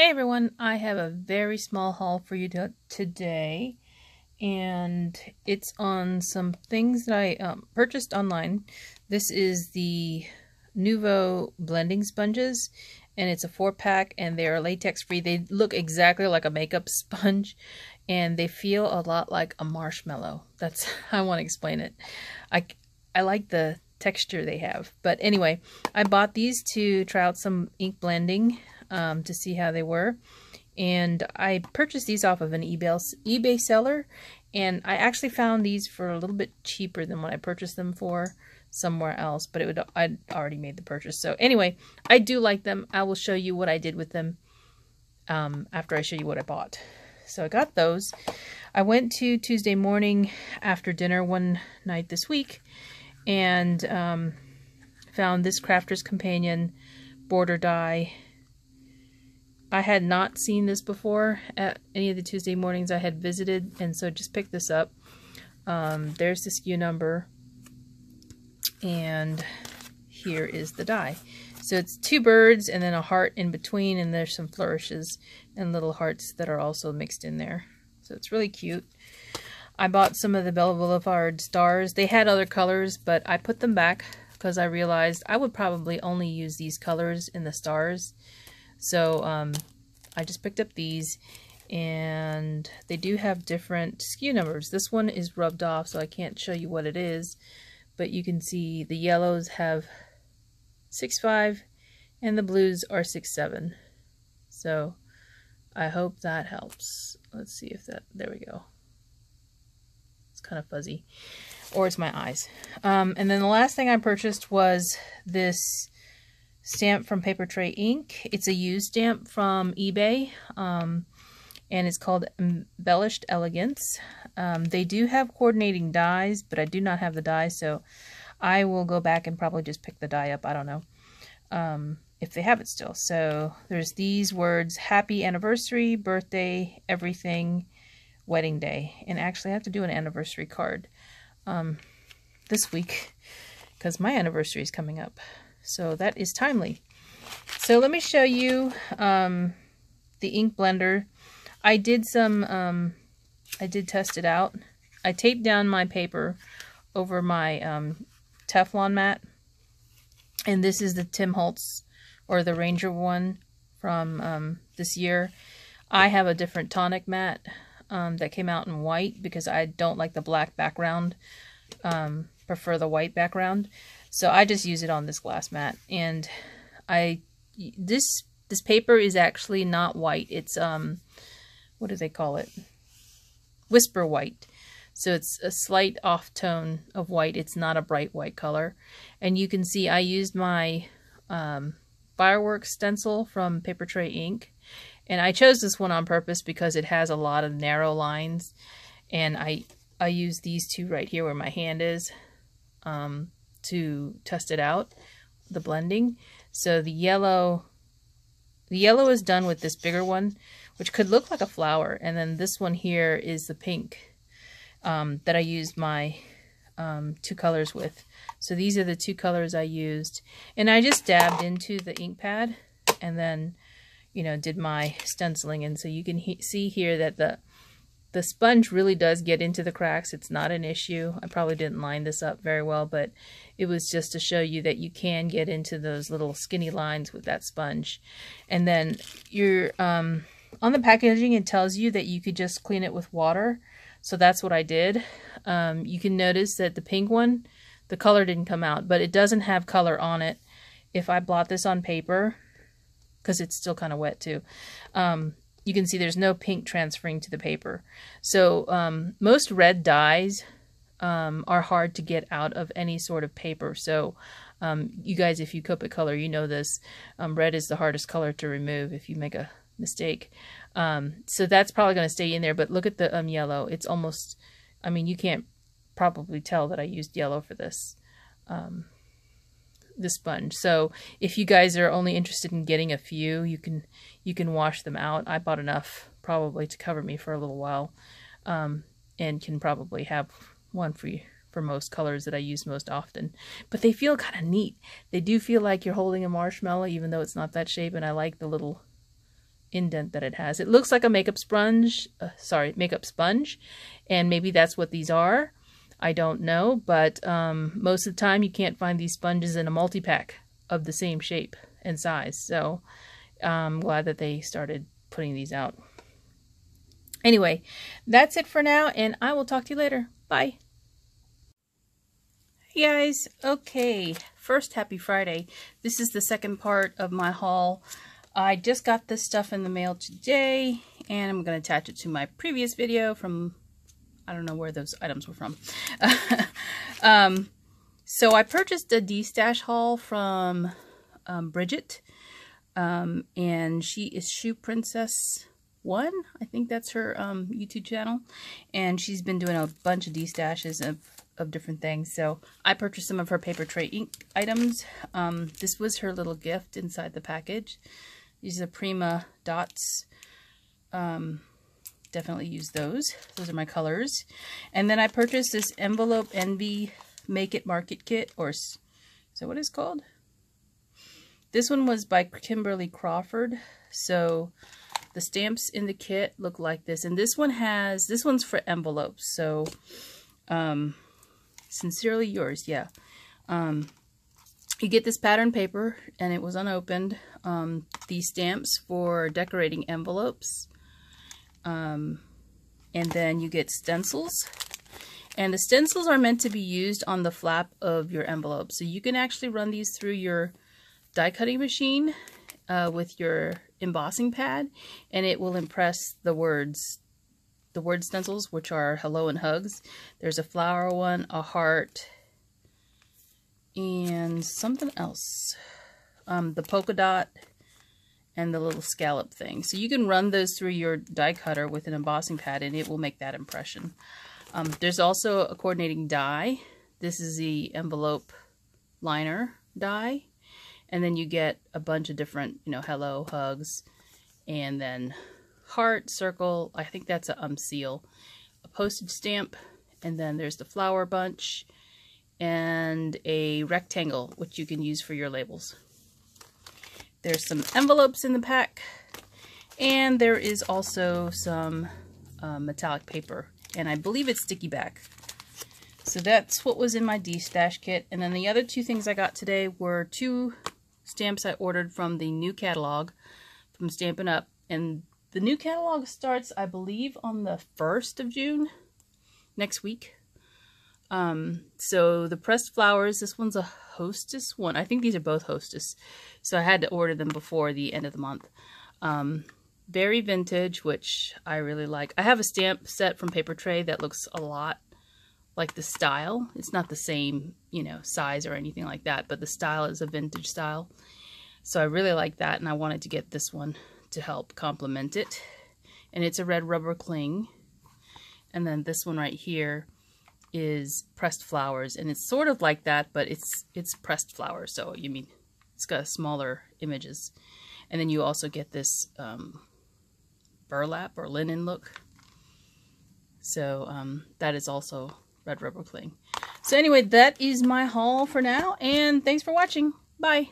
Hey everyone, I have a very small haul for you today, and it's on some things that I purchased online. This is the Nuvo blending sponges, and it's a 4-pack, and they are latex free. They look exactly like a makeup sponge, and they feel a lot like a marshmallow. That's how I want to explain it. I like the texture they have. But anyway, I bought these to try out some ink blending to see how they were, and I purchased these off of an eBay seller, and I actually found these for a little bit cheaper than what I purchased them for somewhere else, but I'd already made the purchase. So anyway, I do like them. I will show you what I did with them after I show you what I bought. So I got those. I went to Tuesday morning after dinner one night this week and found this Crafter's Companion border die. I had not seen this before at any of the Tuesday mornings I had visited, and so just picked this up. There's the SKU number, and here is the die. So it's 2 birds and then a heart in between, and there's some flourishes and little hearts that are also mixed in there. So it's really cute. I bought some of the Bella Boulevard stars. They had other colors, but I put them back because I realized I would probably only use these colors in the stars. So I just picked up these, and they do have different SKU numbers. This one is rubbed off, so I can't show you what it is, but you can see the yellows have 6.5 and the blues are 6.7. So I hope that helps. Let's see if that, there we go. It's kind of fuzzy, or it's my eyes. And then the last thing I purchased was this stamp from Paper Tray Ink. It's a used stamp from eBay, and it's called Embellished Elegance. They do have coordinating dies, but I do not have the die, so I will go back and probably just pick the die up. I don't know if they have it still. So there's these words: happy anniversary, birthday, everything, wedding day. And actually I have to do an anniversary card this week because my anniversary is coming up. So that is timely. So let me show you the ink blender. I did I did test it out. I taped down my paper over my Teflon mat. And this is the Tim Holtz, or the Ranger one from this year. I have a different tonic mat that came out in white because I don't like the black background. Prefer the white background. So I just use it on this glass mat, and this paper is actually not white. It's what do they call it? Whisper white. So it's a slight off tone of white. It's not a bright white color. And you can see I used my fireworks stencil from Paper Tray Ink, and I chose this one on purpose because it has a lot of narrow lines, and I use these two right here where my hand is to test it out, the blending. So the yellow is done with this bigger one, which could look like a flower, and then this one here is the pink that I used my 2 colors with. So these are the 2 colors I used, and I just dabbed into the ink pad and then, you know, did my stenciling. And so you can see here that the sponge really does get into the cracks. It's not an issue. I probably didn't line this up very well, but it was just to show you that you can get into those little skinny lines with that sponge. And then you're on the packaging, it tells you that you could just clean it with water. So that's what I did. You can notice that the pink one, the color didn't come out, but it doesn't have color on it. If I blot this on paper, because it's still kind of wet too, you can see there's no pink transferring to the paper. So most red dyes are hard to get out of any sort of paper. So you guys, if you Copic color, you know this. Red is the hardest color to remove if you make a mistake. So that's probably going to stay in there. But look at the yellow. It's almost, I mean, you can't probably tell that I used yellow for this. The sponge. So if you guys are only interested in getting a few, you can wash them out. I bought enough probably to cover me for a little while, and can probably have one for most colors that I use most often. But they feel kind of neat. They do feel like you're holding a marshmallow, even though it's not that shape, and I like the little indent that it has. It looks like a makeup sponge, makeup sponge, and maybe that's what these are. I don't know, but most of the time you can't find these sponges in a multi-pack of the same shape and size. So I'm glad that they started putting these out. Anyway, that's it for now, and I will talk to you later. Bye. Hey guys, okay, first happy Friday. This is the second part of my haul. I just got this stuff in the mail today, and I'm going to attach it to my previous video from, I don't know where those items were from. So I purchased a D-Stash haul from Bridget, and she is Shoe Princess 1. I think that's her YouTube channel, and she's been doing a bunch of D-Stashes of different things. So I purchased some of her paper tray ink items. This was her little gift inside the package. These are Prima dots. Definitely use those. Those are my colors. And then I purchased this Envelope Envy Make It Market Kit, or is that what it's called? This one was by Kimberly Crawford. So the stamps in the kit look like this. And this one's for envelopes. So, Sincerely Yours, yeah. You get this pattern paper, and it was unopened. These stamps for decorating envelopes. And then you get stencils. And the stencils are meant to be used on the flap of your envelope. So you can actually run these through your die cutting machine with your embossing pad, and it will impress the word stencils, which are hello and hugs. There's a flower one, a heart, and something else. The polka dot and the little scallop thing. So you can run those through your die cutter with an embossing pad, and it will make that impression. There's also a coordinating die. This is the envelope liner die. And then you get a bunch of different, hello, hugs, and then heart, circle, I think that's a seal, a postage stamp, and then there's the flower bunch, and a rectangle, which you can use for your labels. There's some envelopes in the pack, and there is also some metallic paper, and I believe it's sticky back. So that's what was in my D-Stash kit. And then the other two things I got today were 2 stamps I ordered from the new catalog from Stampin' Up. And the new catalog starts, I believe, on the 1st of June, next week. So the pressed flowers, this one's a Hostess one. I think these are both Hostess. So I had to order them before the end of the month. Very vintage, which I really like. I have a stamp set from Paper Tray that looks a lot like the style. It's not the same, size or anything like that, but the style is a vintage style. So I really like that, and I wanted to get this one to help complement it. And it's a red rubber cling. And then this one right here is pressed flowers, and it's sort of like that, but it's pressed flowers. So it's got smaller images. And then you also get this burlap or linen look. So that is also red rubber cling. So anyway, that is my haul for now, and thanks for watching. Bye.